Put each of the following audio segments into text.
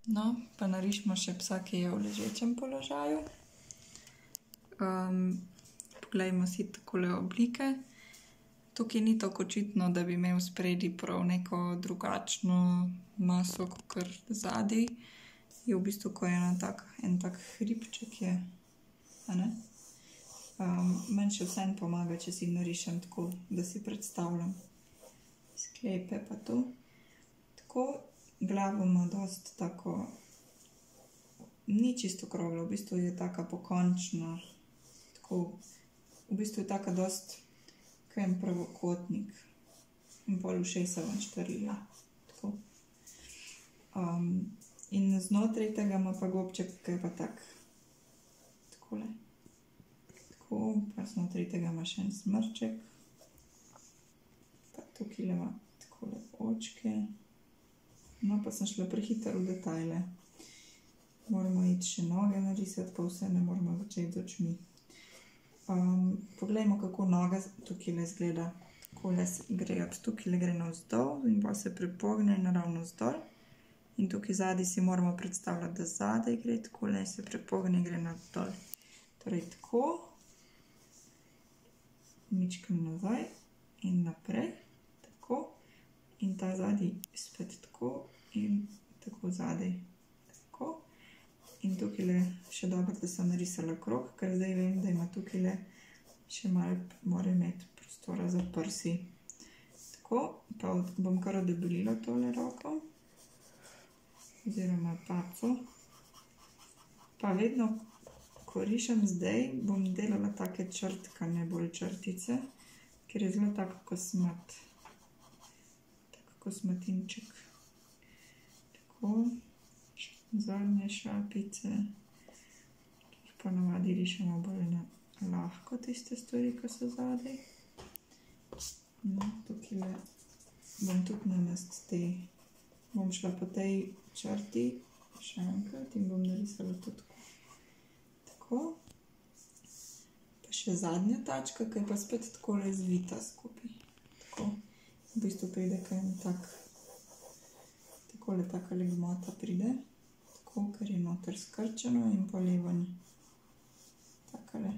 No, pa narišimo še psa, ki je v ležečem položaju. Poglejmo si takole oblike. Tukaj ni tako očitno, da bi imel spredi prav neko drugačno maso, kakor zadaj. Je v bistvu kot en tak hribček je, a ne? Meni še vseeno pomaga, če si narišem tako, da si predstavljam sklepe pa to. Tako, glavo ima dosti tako, ni čisto okrogla, v bistvu je taka pokončna, tako, v bistvu je taka dosti kot en pravokotnik in pol ušesa ven štrlila, tako. In znotraj tega ima pa gobček, ki je pa tak, takole. Tako, pa znotraj tega ima še en smrček. Pa tukaj ima takole očke. No, pa sem šla prehitro v detajle. Moramo iti še noge narisati, pa vse ne moramo začeti z očmi. Poglejmo, kako noga tukaj izgleda. Takole gre od tukaj gre navzdol in pa se prepogne naravno vzdolj. In tukaj zadaj si moramo predstavljati, da zadaj gre takole, se prepogne in gre navzdolj. Torej tako, mičkam nazaj in naprej, tako. In ta zadaj spet tako in tako zadaj, tako. In tukaj še dobro, da sem narisala krog, ker zdaj vem, da ima tukaj še malo mora imeti prostora za prsi. Tako, pa bom kar odebelila tole roko. Oziroma paco. Pa vedno, ko rišem zdaj, bom delala take črtkane bolj črtice, ker je zelo tako kosmat. Tako kosmatinček. Tako. Zadnje šapice, ki jih ponavadi rišemo bolj lahko, tiste stvari, ki so zadaj. No, tukaj bom tudi namesto te, bom šla po tej črti še enkrat in bom narisala tudi tako. Pa še zadnja tačka, ki je pa spet takole zvita skupaj. Tako, v bistvu pride kaj en tak, takole takale gmota pride. Tako, ker je noter skrčeno in polevan. Takale.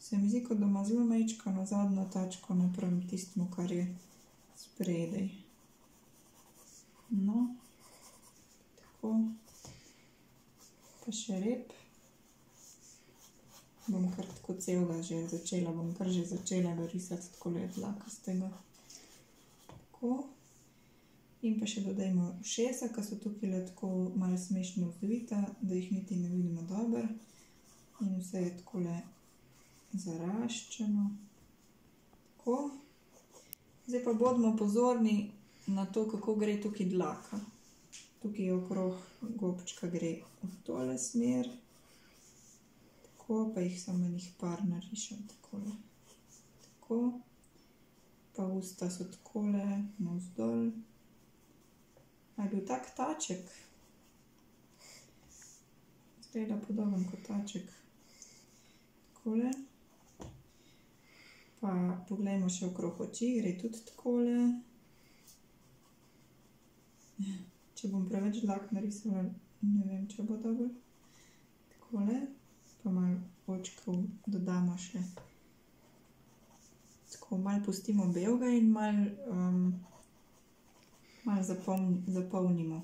Se mi zdi, kot da ima zelo majčkano zadnjo tačko napram tistemu, kar je spredaj. No, tako. Pa še rep. Bom kar tako celega že začela, bom kar že začela ga risati takole dlakastega. Tako. In pa še dodajmo ušesa, ki so tukaj tako malo smešno zvita, da jih niti ne vidimo dobro. In vse je takole zaraščeno. Tako. Zdaj pa bodimo pozorni na to, kako gre tukaj dlaka. Tukaj okrog gobčka gre v tole smer. Tako, pa jih samo enih par narišem takole. Tako. Pa usta so takole navzdol. A je bil tak taček? Zgleda podoben kot taček. Takole. Pa poglejmo še okrog oči, gre tudi takole. Če bom preveč dlak narisala, ne vem, če bo dobro. Takole. Pa malo očkov dodamo še. Tako, malo pustimo belega in malo zapolnimo.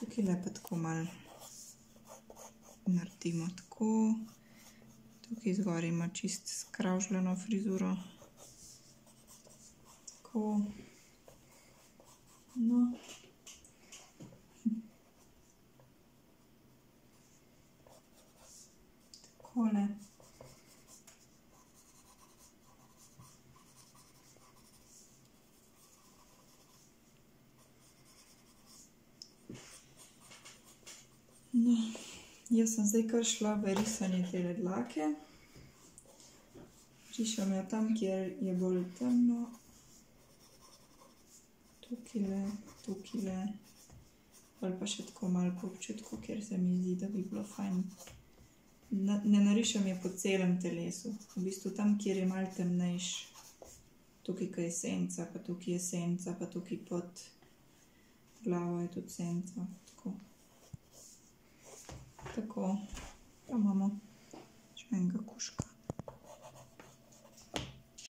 Tukaj pa tako malo naredimo tako. Tukaj zgoraj ima čist skravžljeno frizuro. Tako. No. Takole. No, jaz sem zdaj kar šla v risanje tele dlake. Rišem jo tam, kjer je bolj temno. Tukajle, tukajle. Ali pa še tako malo po občutku, kjer se mi zdi, da bi bilo fajn. Ne narišem je po celem telesu. V bistvu tam, kjer je malo temnejš. Tukaj, ko je senca, pa tukaj je senca, pa tukaj pod. glava je tudi senca. Tako. Pa imamo še enega kužka.